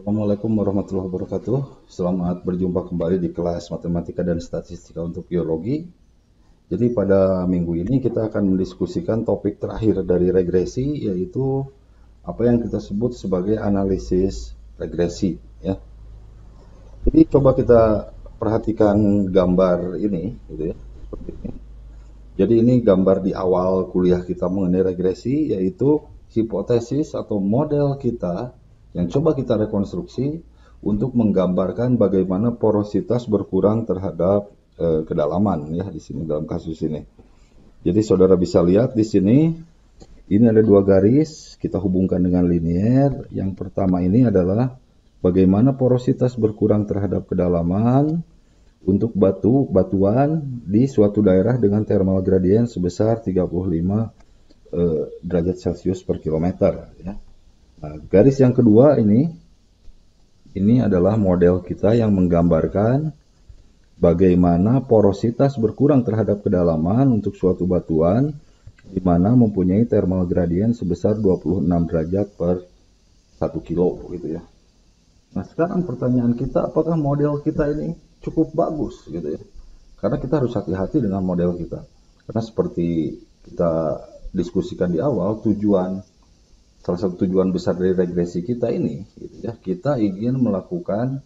Assalamualaikum warahmatullahi wabarakatuh. Selamat berjumpa kembali di kelas Matematika dan Statistika untuk Biologi. Jadi pada minggu ini kita akan mendiskusikan topik terakhir dari regresi, yaitu apa yang kita sebut sebagai analisis regresi. Ya. Jadi coba kita perhatikan gambar ini, gitu ya, seperti ini. Jadi ini gambar di awal kuliah kita mengenai regresi, yaitu hipotesis atau model kita yang coba kita rekonstruksi untuk menggambarkan bagaimana porositas berkurang terhadap kedalaman ya di sini dalam kasus ini. Jadi saudara bisa lihat di sini ini ada dua garis kita hubungkan dengan linier. Yang pertama ini adalah bagaimana porositas berkurang terhadap kedalaman untuk batuan di suatu daerah dengan thermal gradient sebesar 35 derajat Celcius per kilometer. Ya. Nah, garis yang kedua ini adalah model kita yang menggambarkan bagaimana porositas berkurang terhadap kedalaman untuk suatu batuan di mana mempunyai thermal gradient sebesar 26 derajat per 1 kilo gitu ya. Nah, sekarang pertanyaan kita, apakah model kita ini cukup bagus gitu ya? Karena kita harus hati-hati dengan model kita. Karena seperti kita diskusikan di awal, salah satu tujuan besar dari regresi kita ini, gitu ya, kita ingin melakukan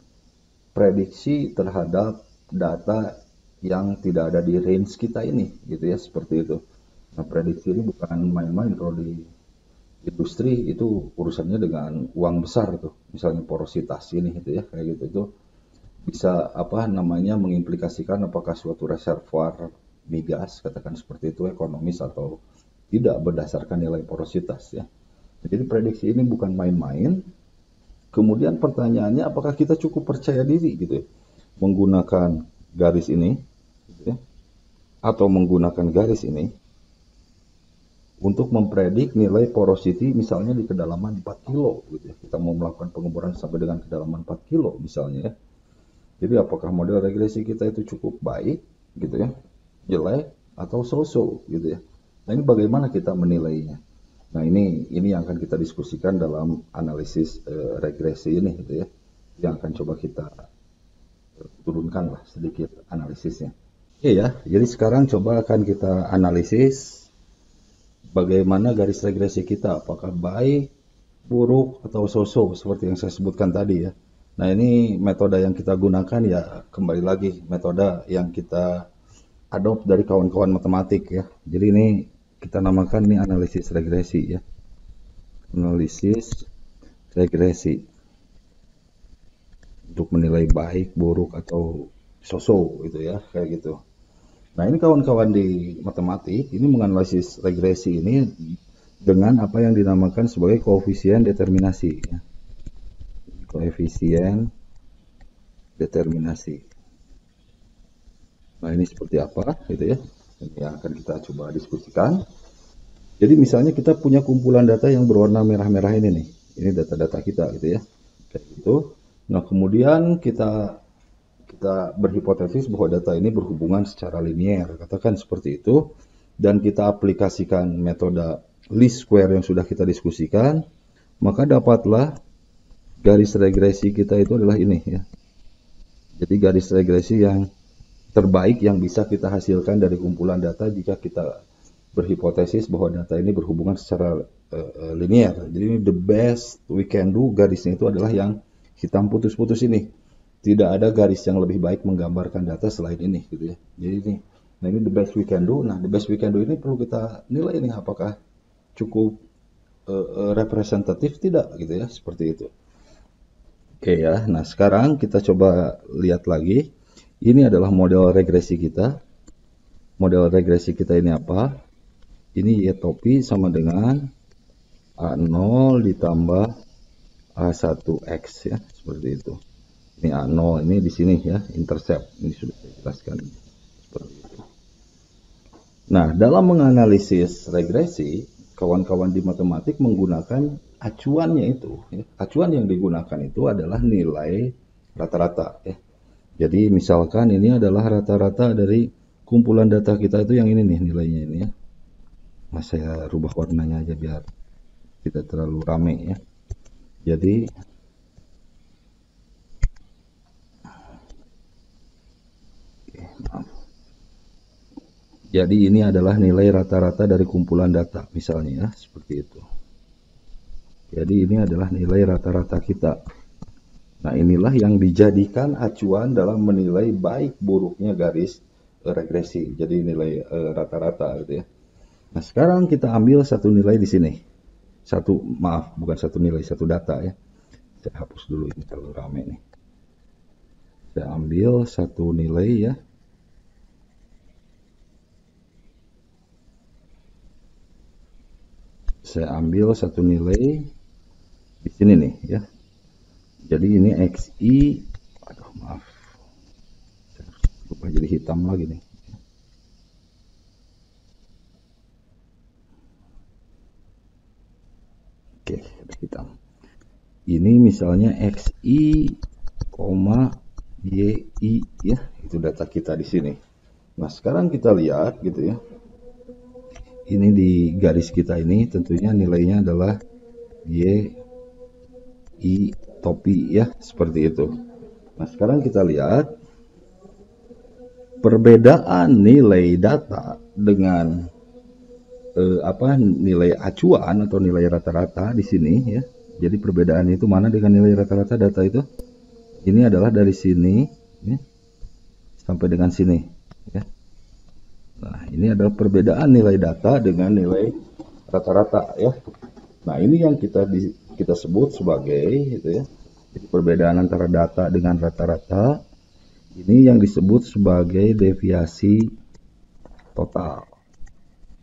prediksi terhadap data yang tidak ada di range kita ini, gitu ya, seperti itu. Nah, prediksi ini bukan main-main. Kalau di industri itu urusannya dengan uang besar tuh, misalnya porositas ini, gitu ya, kayak gitu itu bisa mengimplikasikan apakah suatu reservoir migas, katakan seperti itu, ekonomis atau tidak berdasarkan nilai porositas ya. Jadi prediksi ini bukan main-main. Kemudian pertanyaannya, apakah kita cukup percaya diri gitu ya, menggunakan garis ini gitu ya, atau menggunakan garis ini untuk mempredik nilai porosity misalnya di kedalaman 4 kilo gitu ya. Kita mau melakukan pengeboran sampai dengan kedalaman 4 kilo misalnya ya. Jadi apakah model regresi kita itu cukup baik gitu ya, jelek atau so-so gitu ya. Nah, ini bagaimana kita menilainya? Nah, ini yang akan kita diskusikan dalam analisis regresi ini gitu ya. Yang akan coba kita turunkan lah sedikit analisisnya. Oke ya, jadi sekarang coba akan kita analisis bagaimana garis regresi kita, apakah baik, buruk, atau so-so seperti yang saya sebutkan tadi ya. Nah, ini metode yang kita gunakan ya, kembali lagi metode yang kita adopt dari kawan-kawan matematik ya. Jadi ini kita namakan ini analisis regresi ya. Analisis regresi untuk menilai baik, buruk, atau so-so gitu ya, kayak gitu. Nah, ini kawan-kawan di matematik ini menganalisis regresi ini dengan apa yang dinamakan sebagai koefisien determinasi ya. Koefisien determinasi. Nah, ini seperti apa gitu ya. Ini yang akan kita coba diskusikan. Jadi misalnya kita punya kumpulan data yang berwarna merah-merah ini nih. Ini data-data kita gitu ya. Kayak gitu. Nah, kemudian kita berhipotesis bahwa data ini berhubungan secara linier, katakan seperti itu, dan kita aplikasikan metode least square yang sudah kita diskusikan, maka dapatlah garis regresi kita itu adalah ini ya. Jadi garis regresi yang terbaik yang bisa kita hasilkan dari kumpulan data jika kita berhipotesis bahwa data ini berhubungan secara linier. Jadi ini the best we can do, garisnya itu adalah yang hitam putus-putus ini. Tidak ada garis yang lebih baik menggambarkan data selain ini gitu ya. Jadi ini the best we can do. Nah, the best we can do ini perlu kita nilai ini apakah cukup representatif tidak gitu ya, seperti itu. Oke ya, nah sekarang kita coba lihat lagi. Ini adalah model regresi kita. Model regresi kita ini apa? Ini Y topi sama dengan A0 ditambah A1X ya, seperti itu. Ini A0, ini di sini ya, intercept. Ini sudah saya jelaskan. Seperti itu. Nah, dalam menganalisis regresi, kawan-kawan di matematik menggunakan acuannya itu. Ya. Acuan yang digunakan itu adalah nilai rata-rata. Ya. Jadi misalkan ini adalah rata-rata dari kumpulan data kita itu yang ini nih nilainya ini ya. Mas saya rubah warnanya aja biar tidak terlalu rame ya. Jadi Jadi ini adalah nilai rata-rata dari kumpulan data, misalnya ya, seperti itu. Jadi ini adalah nilai rata-rata kita. Nah, inilah yang dijadikan acuan dalam menilai baik buruknya garis regresi. Jadi nilai rata-rata gitu ya. Nah, sekarang kita ambil satu nilai di sini. Bukan satu nilai, satu data ya. Saya hapus dulu, ini terlalu rame nih. Saya ambil satu nilai ya. Saya ambil satu nilai di sini nih ya. Jadi ini XI, aduh maaf, lupa jadi hitam lagi nih. Oke, udah hitam. Ini misalnya XI, YI ya, itu data kita di sini. Nah, sekarang kita lihat gitu ya. Ini di garis kita ini tentunya nilainya adalah YI topi ya, seperti itu. Nah, sekarang kita lihat perbedaan nilai data dengan nilai acuan atau nilai rata-rata di sini ya. Jadi perbedaan itu mana dengan nilai rata-rata data itu? Ini adalah dari sini ya, sampai dengan sini ya. Nah, ini adalah perbedaan nilai data dengan nilai rata-rata ya. Nah, ini yang kita sebut sebagai itu ya. Jadi perbedaan antara data dengan rata-rata ini yang disebut sebagai deviasi total.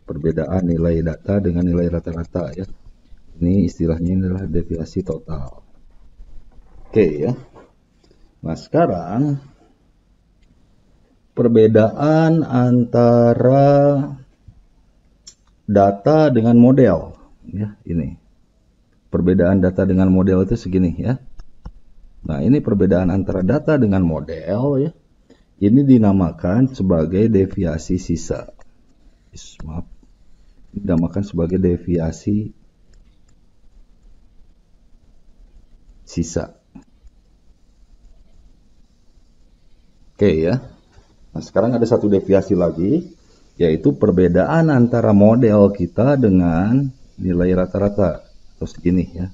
Perbedaan nilai data dengan nilai rata-rata ya. Ini istilahnya adalah deviasi total. Oke ya. Nah, sekarang perbedaan antara data dengan model ya, ini. Perbedaan data dengan model itu segini ya. Nah, ini perbedaan antara data dengan model ya. Ini dinamakan sebagai deviasi sisa. Maaf. Dinamakan sebagai deviasi sisa. Oke ya. Nah, sekarang ada satu deviasi lagi, yaitu perbedaan antara model kita dengan nilai rata-rata atau segini ya.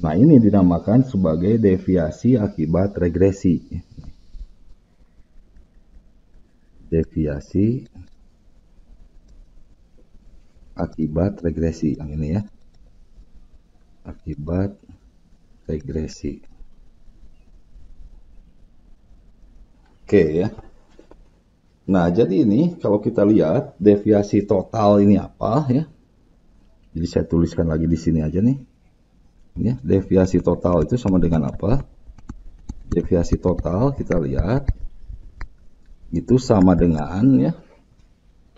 Nah, ini dinamakan sebagai deviasi akibat regresi. Deviasi akibat regresi yang ini ya. Akibat regresi. Oke ya. Nah, jadi ini kalau kita lihat deviasi total ini apa ya. Jadi saya tuliskan lagi di sini aja nih. Ya, deviasi total itu sama dengan apa? Deviasi total kita lihat itu sama dengan ya.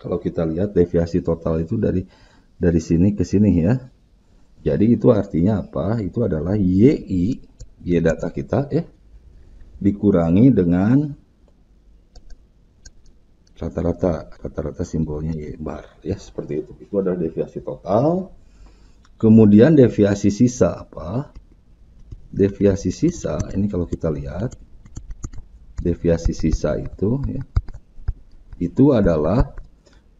Kalau kita lihat deviasi total itu dari sini ke sini ya. Jadi itu artinya apa? Itu adalah Y data kita ya, dikurangi dengan rata-rata simbolnya Y bar ya, seperti itu. Itu adalah deviasi total. Kemudian deviasi sisa apa? Deviasi sisa ini kalau kita lihat deviasi sisa itu ya, itu adalah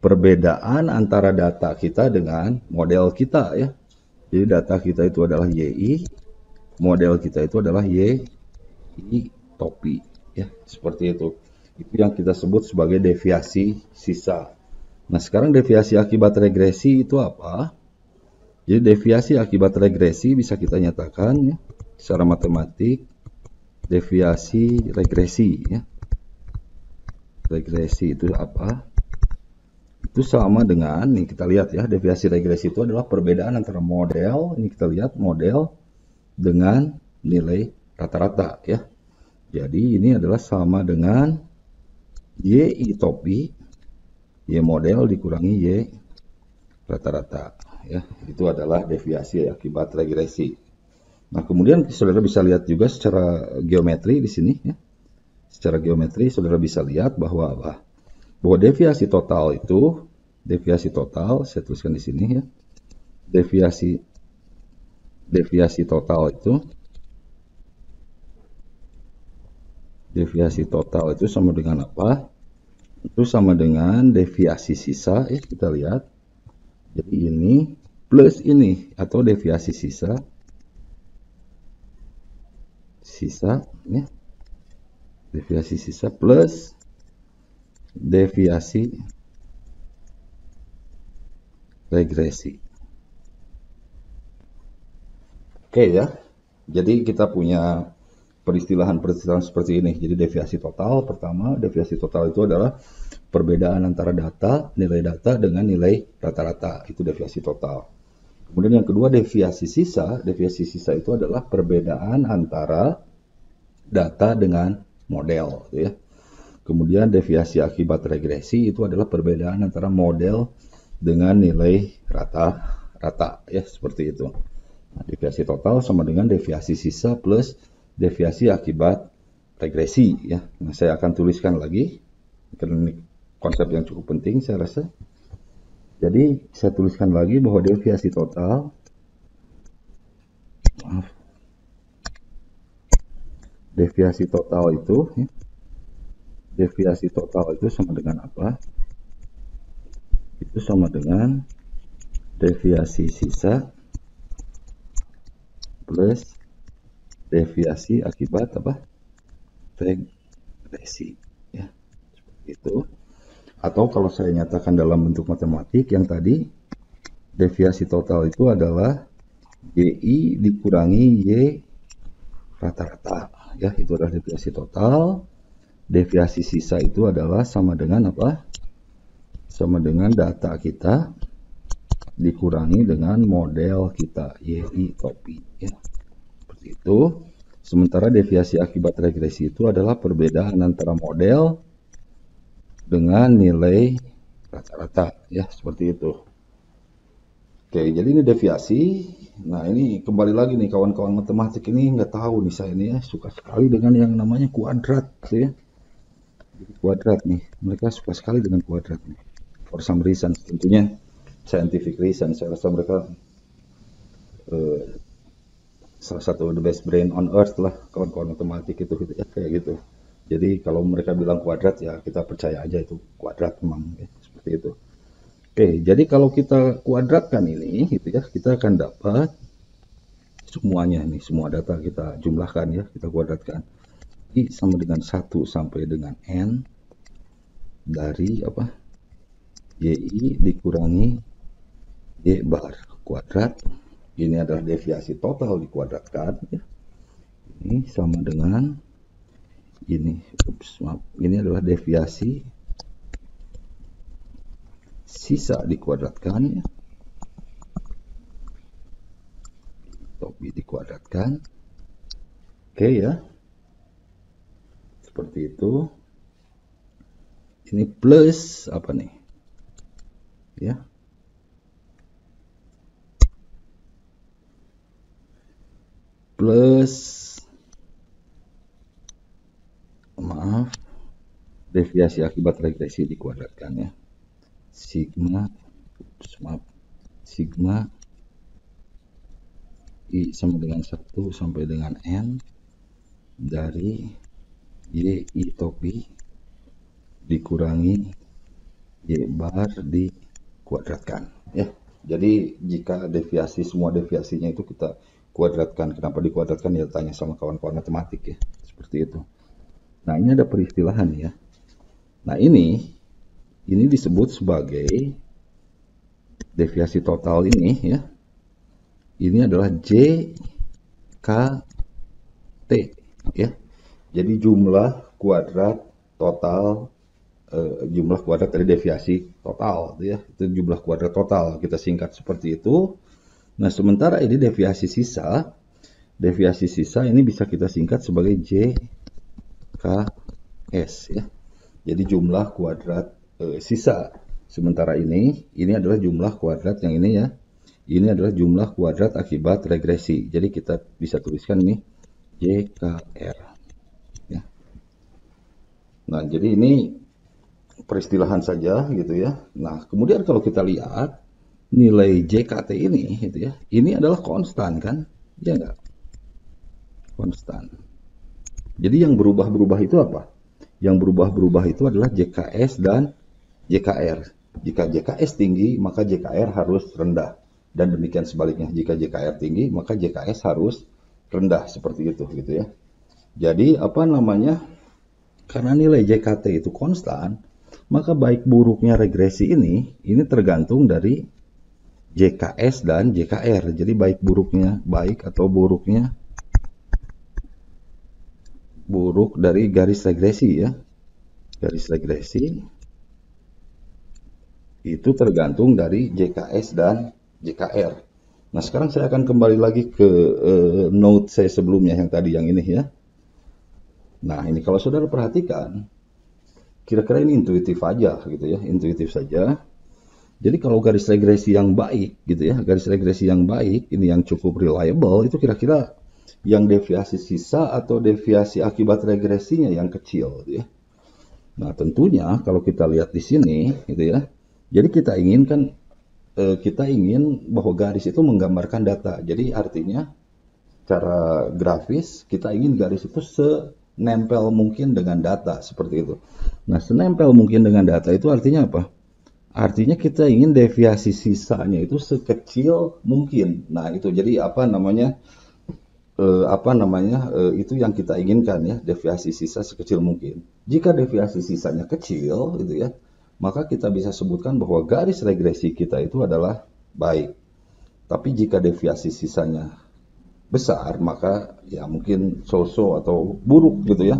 perbedaan antara data kita dengan model kita ya. Jadi data kita itu adalah YI, model kita itu adalah YI topi ya, seperti itu. Itu yang kita sebut sebagai deviasi sisa. Nah, sekarang deviasi akibat regresi itu apa? Jadi deviasi akibat regresi bisa kita nyatakan ya, secara matematik deviasi regresi ya. Regresi itu apa? Itu sama dengan, nih kita lihat ya, deviasi regresi itu adalah perbedaan antara model, ini kita lihat model dengan nilai rata-rata ya. Jadi ini adalah sama dengan YI topi, Y model dikurangi Y rata-rata ya. Itu adalah deviasi akibat regresi. Nah, kemudian saudara bisa lihat juga secara geometri di sini ya. Secara geometri saudara bisa lihat bahwa deviasi total itu, deviasi total saya tuliskan di sini ya. Deviasi total itu sama dengan apa? itu sama dengan deviasi sisa ya, kita lihat. Jadi ini plus ini atau deviasi sisa ya. Deviasi sisa plus deviasi regresi. Oke ya. Jadi kita punya peristilahan seperti ini. Jadi deviasi total, pertama deviasi total itu adalah perbedaan antara nilai data dengan nilai rata-rata, itu deviasi total. Kemudian yang kedua deviasi sisa itu adalah perbedaan antara data dengan model, ya. Kemudian deviasi akibat regresi itu adalah perbedaan antara model dengan nilai rata-rata, ya, seperti itu. Nah, deviasi total sama dengan deviasi sisa plus deviasi akibat regresi, ya. Nah, saya akan tuliskan lagi karena ini konsep yang cukup penting saya rasa. Jadi saya tuliskan lagi bahwa deviasi total itu sama dengan apa? Itu sama dengan deviasi sisa plus deviasi akibat apa? Regresi, ya. Seperti itu. Atau kalau saya nyatakan dalam bentuk matematik yang tadi, deviasi total itu adalah YI dikurangi Y rata-rata, ya, itu adalah deviasi total. Deviasi sisa itu adalah sama dengan apa? Sama dengan data kita dikurangi dengan model kita, YI topi, ya. Seperti itu. Sementara deviasi akibat regresi itu adalah perbedaan antara model dengan nilai rata-rata, ya, seperti itu. Oke, jadi ini deviasi. Nah, ini kembali lagi nih kawan-kawan matematik ini nggak tahu nih, saya ini ya suka sekali dengan yang namanya kuadrat, ya. Jadi kuadrat nih, mereka suka sekali dengan kuadrat nih. For some reason, tentunya scientific reason. Saya rasa mereka salah satu the best brain on earth lah, kawan-kawan matematik itu, ya, kayak gitu. Jadi kalau mereka bilang kuadrat ya kita percaya aja itu kuadrat memang, ya, seperti itu. Oke, jadi kalau kita kuadratkan ini gitu ya, kita akan dapat semuanya nih, semua data kita jumlahkan ya, kita kuadratkan. I sama dengan 1 sampai dengan N dari apa? YI dikurangi Y bar kuadrat. Ini adalah deviasi total dikuadratkan ya. Ini sama dengan ini, ini adalah deviasi sisa dikuadratkan ya. Topi dikuadratkan. Oke ya. Seperti itu. Ini plus apa nih? Ya. Plus deviasi akibat regresi dikuadratkan ya. Sigma I sama dengan 1 sampai dengan N dari YI topi dikurangi Y bar dikuadratkan ya. Jadi jika deviasi, semua deviasinya itu kita kuadratkan. Kenapa dikuadratkan ya, tanya sama kawan-kawan matematik ya, seperti itu. Nah, ini ada peristilahan ya. Nah, ini disebut sebagai deviasi total ini ya. Ini adalah JKT ya. Jadi jumlah kuadrat total, jumlah kuadrat dari deviasi total ya. Itu jumlah kuadrat total, kita singkat seperti itu. Nah, sementara ini deviasi sisa ini bisa kita singkat sebagai JKS ya. Jadi jumlah kuadrat sisa. Sementara ini adalah jumlah kuadrat yang ini ya. Ini adalah jumlah kuadrat akibat regresi. Jadi kita bisa tuliskan ini JKR. Ya. Nah, jadi ini peristilahan saja gitu ya. Nah, kemudian kalau kita lihat nilai JKT ini gitu ya. Ini adalah konstan kan? Ya enggak? Konstan. Jadi yang berubah-berubah itu apa? Yang berubah-berubah itu adalah JKS dan JKR. Jika JKS tinggi, maka JKR harus rendah. Dan demikian sebaliknya, jika JKR tinggi, maka JKS harus rendah, seperti itu gitu ya. Jadi apa namanya? Karena nilai JKT itu konstan, maka baik buruknya regresi ini tergantung dari JKS dan JKR. Jadi baik buruknya buruk dari garis regresi ya. Garis regresi itu tergantung dari JKS dan JKR. Nah, sekarang saya akan kembali lagi ke note saya sebelumnya yang tadi yang ini ya. Nah, ini kalau saudara perhatikan, kira-kira ini intuitif aja gitu ya, intuitif saja. Jadi kalau garis regresi yang baik gitu ya, garis regresi yang baik, ini yang cukup reliable, itu kira-kira yang deviasi sisa atau deviasi akibat regresinya yang kecil gitu ya. Nah, tentunya kalau kita lihat di sini gitu ya, jadi kita ingin bahwa garis itu menggambarkan data. Jadi artinya secara grafis kita ingin garis itu senempel mungkin dengan data seperti itu. Nah, senempel mungkin dengan data itu artinya apa? Artinya kita ingin deviasi sisanya itu sekecil mungkin. Nah, itu jadi itu yang kita inginkan ya, deviasi sisa sekecil mungkin. Jika deviasi sisanya kecil gitu ya, maka kita bisa sebutkan bahwa garis regresi kita itu adalah baik. Tapi jika deviasi sisanya besar, maka ya mungkin so-so atau buruk gitu ya.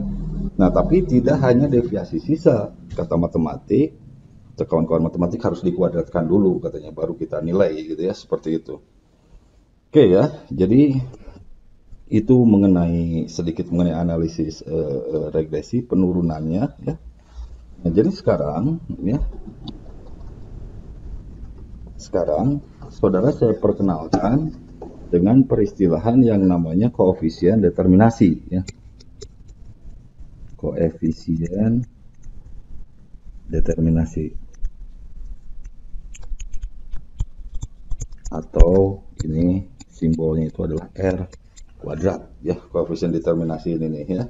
Nah, tapi tidak hanya deviasi sisa, kata matematik, atau kawan-kawan matematik harus dikuadratkan dulu katanya, baru kita nilai gitu ya, seperti itu. Oke ya, jadi itu sedikit mengenai analisis regresi penurunannya ya. Nah, jadi sekarang saudara saya perkenalkan dengan peristilahan yang namanya koefisien determinasi ya. Koefisien determinasi atau ini simbolnya itu adalah R kuadrat ya, koefisien determinasi ini nih ya.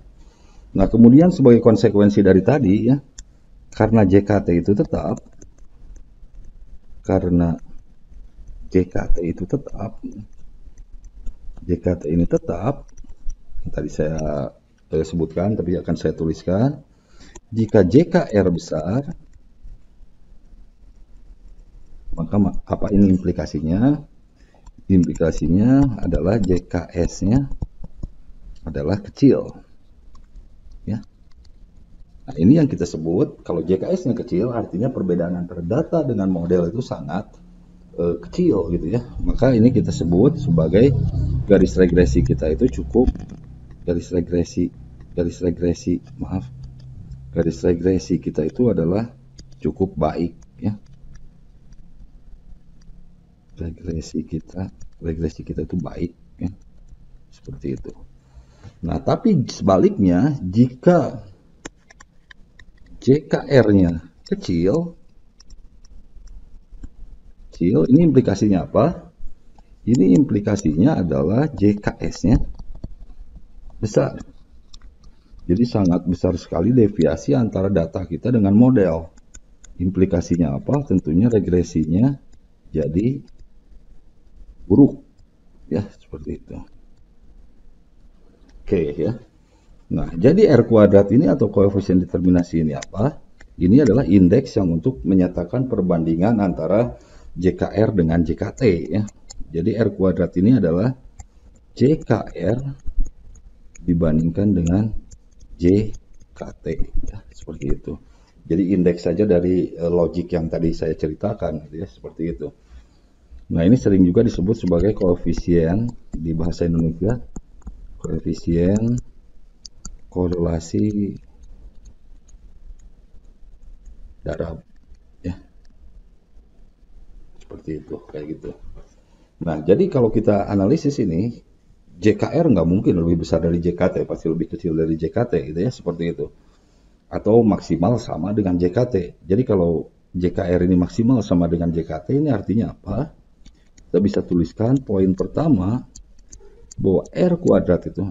Nah, kemudian sebagai konsekuensi dari tadi ya, karena JKT ini tetap tadi saya sebutkan, tapi akan saya tuliskan, jika JKR besar, maka apa ini implikasinya? Implikasinya adalah JKS-nya adalah kecil ya. Nah, ini yang kita sebut, kalau JKS-nya kecil artinya perbedaan antara data dengan model itu sangat kecil gitu ya. Maka ini kita sebut sebagai garis regresi kita itu cukup, garis regresi kita itu adalah cukup baik ya. Regresi kita itu baik ya. Seperti itu. Nah, tapi sebaliknya jika JKR-nya kecil, ini implikasinya apa? Ini implikasinya adalah JKS-nya besar. Jadi sangat besar sekali deviasi antara data kita dengan model. Implikasinya apa? Tentunya regresinya jadi buruk. Ya, seperti itu. Oke ya. Nah, jadi R kuadrat ini atau koefisien determinasi ini apa? Ini adalah indeks yang untuk menyatakan perbandingan antara JKR dengan JKT ya. Jadi R kuadrat ini adalah JKR dibandingkan dengan JKT ya, seperti itu. Jadi indeks saja dari logik yang tadi saya ceritakan gitu ya, seperti itu. Nah, ini sering juga disebut sebagai koefisien di bahasa Indonesia, koefisien korelasi darab ya, seperti itu, kayak gitu. Nah, jadi kalau kita analisis ini, JKR nggak mungkin lebih besar dari JKT, pasti lebih kecil dari JKT gitu ya, seperti itu. Atau maksimal sama dengan JKT. Jadi kalau JKR ini maksimal sama dengan JKT, ini artinya apa? Kita bisa tuliskan poin pertama bahwa R kuadrat itu,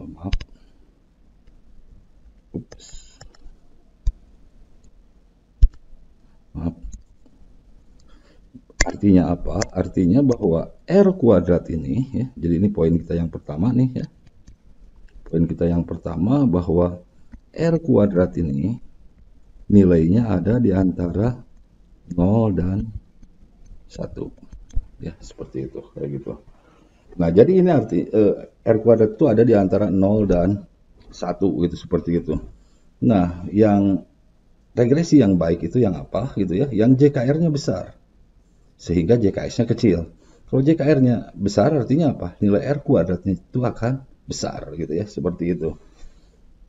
artinya apa? Artinya bahwa R kuadrat ini, ya, jadi ini poin kita yang pertama nih ya. Poin kita yang pertama bahwa R kuadrat ini nilainya ada di antara 0 dan 1. Ya, seperti itu, kayak gitu. Nah, jadi ini arti R kuadrat itu ada di antara 0 dan 1 gitu, seperti itu. Nah, yang regresi yang baik itu yang apa gitu ya? Yang JKR-nya besar. Sehingga JKS-nya kecil. Kalau JKR-nya besar artinya apa? Nilai R kuadratnya itu akan besar gitu ya, seperti itu.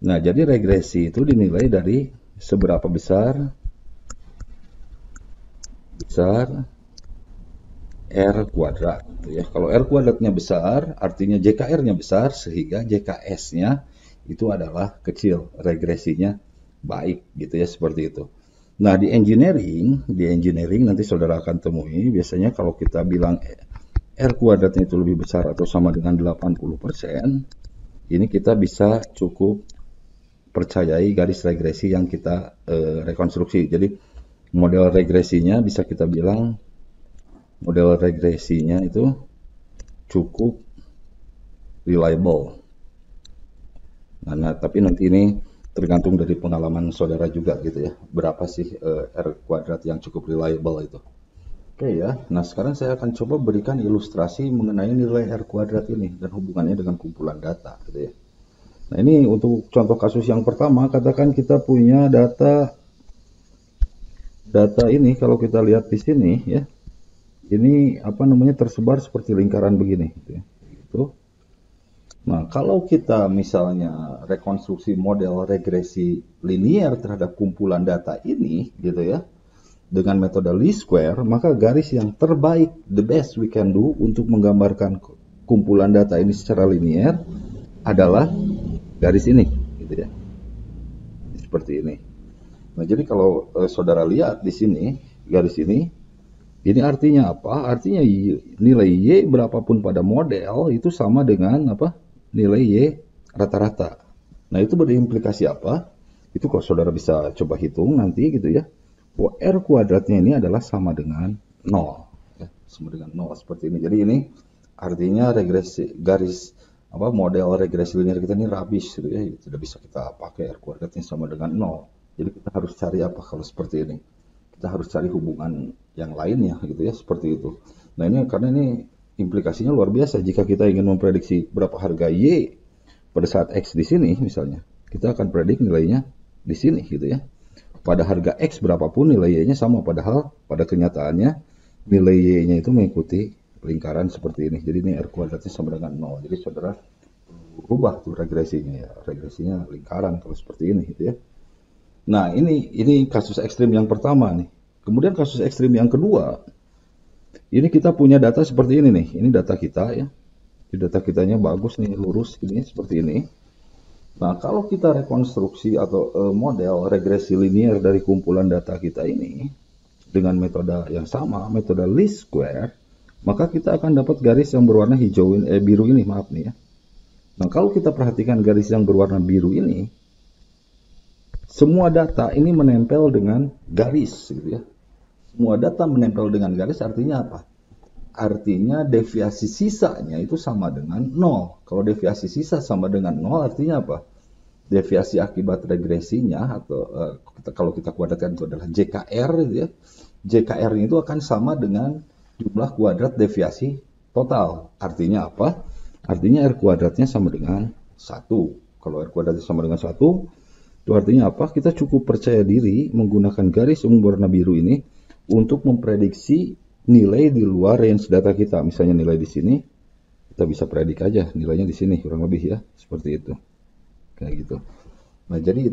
Nah, jadi regresi itu dinilai dari seberapa besar R kuadrat gitu ya. Kalau R kuadratnya besar artinya JKR-nya besar sehingga JKS-nya itu adalah kecil, regresinya baik gitu ya, seperti itu. Nah, di engineering nanti saudara akan temui biasanya kalau kita bilang R kuadratnya itu lebih besar atau sama dengan 80%, ini kita bisa cukup percayai garis regresi yang kita rekonstruksi. Jadi model regresinya bisa kita bilang model regresinya itu cukup reliable. Nah, tapi nanti ini tergantung dari pengalaman saudara juga gitu ya, berapa sih R kuadrat yang cukup reliable itu. Oke ya, nah sekarang saya akan coba berikan ilustrasi mengenai nilai R kuadrat ini dan hubungannya dengan kumpulan data gitu ya. Nah, ini untuk contoh kasus yang pertama, katakan kita punya data ini kalau kita lihat di sini ya, ini apa namanya tersebar seperti lingkaran begini gitu ya. Gitu. Nah, kalau kita misalnya rekonstruksi model regresi linear terhadap kumpulan data ini, gitu ya, dengan metode least square, maka garis yang terbaik, the best we can do untuk menggambarkan kumpulan data ini secara linear adalah garis ini, gitu ya, seperti ini. Nah, jadi kalau saudara lihat di sini, garis ini artinya apa? Artinya nilai Y berapapun pada model itu sama dengan apa? Nilai Y rata-rata. Nah, itu berimplikasi apa? Itu kalau saudara bisa coba hitung nanti gitu ya. Bahwa R kuadratnya ini adalah sama dengan 0. Ya, sama dengan 0 seperti ini. Jadi ini artinya regresi garis apa model regresi linear kita ini rubbish gitu ya. Tidak bisa kita pakai R kuadratnya sama dengan 0. Jadi kita harus cari apa kalau seperti ini? Kita harus cari hubungan yang lainnya gitu ya, seperti itu. Nah, ini karena ini implikasinya luar biasa. Jika kita ingin memprediksi berapa harga Y pada saat X di sini misalnya, kita akan predik nilainya di sini gitu ya. Pada harga X berapapun nilai Y-nya sama, padahal pada kenyataannya nilai Y-nya itu mengikuti lingkaran seperti ini. Jadi ini R kuadratnya sama dengan 0. Jadi saudara rubah tuh regresinya ya. Regresinya lingkaran kalau seperti ini gitu ya. Nah, ini kasus ekstrim yang pertama nih. Kemudian kasus ekstrim yang kedua, ini kita punya data seperti ini nih. Ini data kita ya. Data kitanya bagus nih, lurus ini seperti ini. Nah, kalau kita rekonstruksi atau model regresi linear dari kumpulan data kita ini dengan metode yang sama, metode least square, maka kita akan dapat garis yang berwarna biru ini, maaf nih ya. Nah, kalau kita perhatikan garis yang berwarna biru ini, semua data ini menempel dengan garis gitu ya. Semua data menempel dengan garis artinya apa? Artinya deviasi sisanya itu sama dengan 0. Kalau deviasi sisa sama dengan 0 artinya apa? Deviasi akibat regresinya atau kalau kita kuadratkan itu adalah JKR gitu ya. JKR itu akan sama dengan jumlah kuadrat deviasi total. Artinya apa? Artinya R kuadratnya sama dengan 1. Kalau R kuadratnya sama dengan 1, itu artinya apa? Kita cukup percaya diri menggunakan garis warna biru ini untuk memprediksi nilai di luar range data kita. Misalnya nilai di sini, kita bisa predik aja nilainya di sini kurang lebih ya, seperti itu. Kayak gitu. Nah, jadi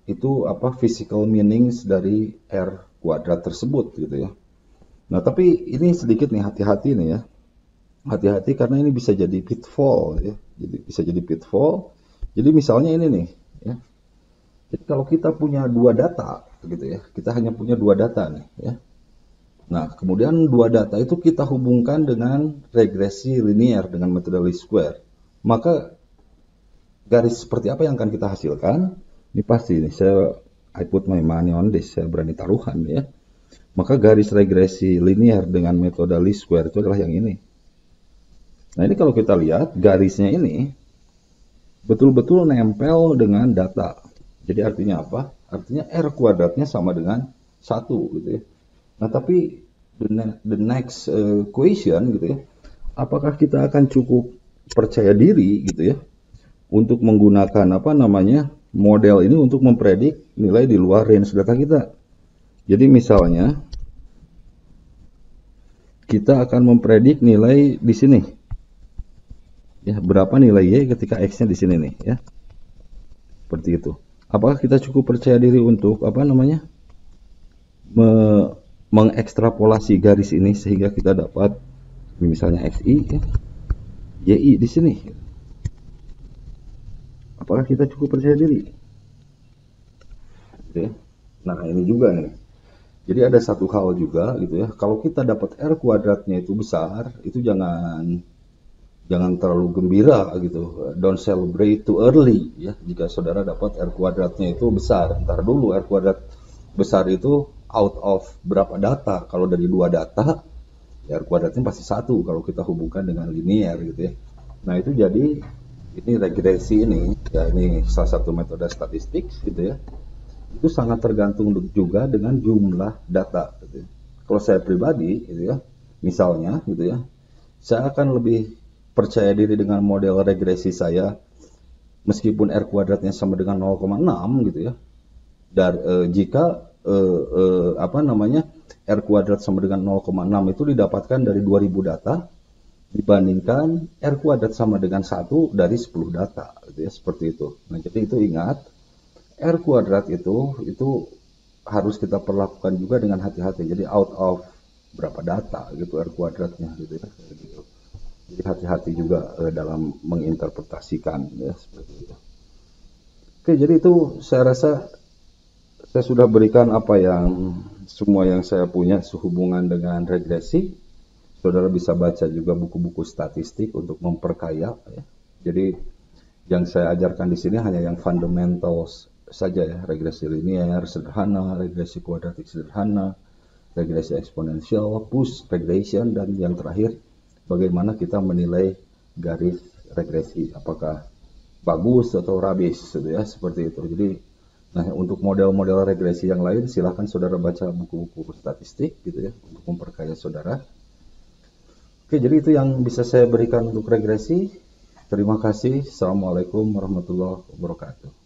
itu apa physical meanings dari R kuadrat tersebut gitu ya. Nah, tapi ini sedikit nih hati-hati nih ya. Hati-hati karena ini bisa jadi pitfall ya. Jadi bisa jadi pitfall. Jadi misalnya ini nih ya. Jadi kalau kita punya dua data gitu ya. Kita hanya punya dua data nih ya. Nah, kemudian dua data itu kita hubungkan dengan regresi linear dengan metode least square. Maka garis seperti apa yang akan kita hasilkan? Ini pasti nih, I put my money on this, saya berani taruhan ya. Maka garis regresi linear dengan metode least square itu adalah yang ini. Nah ini kalau kita lihat garisnya ini betul-betul nempel dengan data. Jadi artinya apa? Artinya R kuadratnya sama dengan 1 gitu ya. Nah tapi the next question gitu ya, apakah kita akan cukup percaya diri gitu ya untuk menggunakan model ini untuk mempredik nilai di luar range data kita. Jadi misalnya kita akan mempredik nilai di sini. Ya, berapa nilai Y ketika X-nya di sini nih ya. Seperti itu. Apakah kita cukup percaya diri untuk mengekstrapolasi garis ini sehingga kita dapat misalnya XI ya, YI di sini. Apakah kita cukup percaya diri? Gitu ya. Nah, ini juga nih. Jadi ada satu hal juga gitu ya. Kalau kita dapat R kuadratnya itu besar, itu jangan terlalu gembira gitu. Don't celebrate too early ya. Jika saudara dapat R kuadratnya itu besar, ntar dulu R kuadrat besar itu out of berapa data. Kalau dari 2 data, ya R kuadratnya pasti 1 kalau kita hubungkan dengan linear gitu ya. Nah itu jadi ini regresi ini, ya ini salah satu metode statistik gitu ya. Itu sangat tergantung juga dengan jumlah data gitu ya. Kalau saya pribadi gitu ya, misalnya gitu ya, saya akan lebih percaya diri dengan model regresi saya meskipun R kuadratnya sama dengan 0,6 gitu ya. Dan jika R kuadrat sama dengan 0,6 itu didapatkan dari 2000 data dibandingkan R kuadrat sama dengan 1 dari 10 data gitu ya, seperti itu. Nah, jadi itu ingat R kuadrat itu harus kita perlakukan juga dengan hati-hati. Jadi out of berapa data gitu R kuadratnya gitu ya. Gitu. Jadi hati-hati juga dalam menginterpretasikan ya seperti itu. Oke, jadi itu saya rasa saya sudah berikan semua yang saya punya sehubungan dengan regresi. Saudara bisa baca juga buku-buku statistik untuk memperkaya ya. Jadi yang saya ajarkan di sini hanya yang fundamentals saja ya, regresi linear sederhana, regresi kuadratik sederhana, regresi eksponensial, push regression, dan yang terakhir bagaimana kita menilai garis regresi, apakah bagus atau rabis gitu ya, seperti itu. Jadi nah untuk model-model regresi yang lain silahkan saudara baca buku-buku statistik gitu ya untuk memperkaya saudara. Oke, jadi itu yang bisa saya berikan untuk regresi. Terima kasih. Assalamualaikum warahmatullahi wabarakatuh.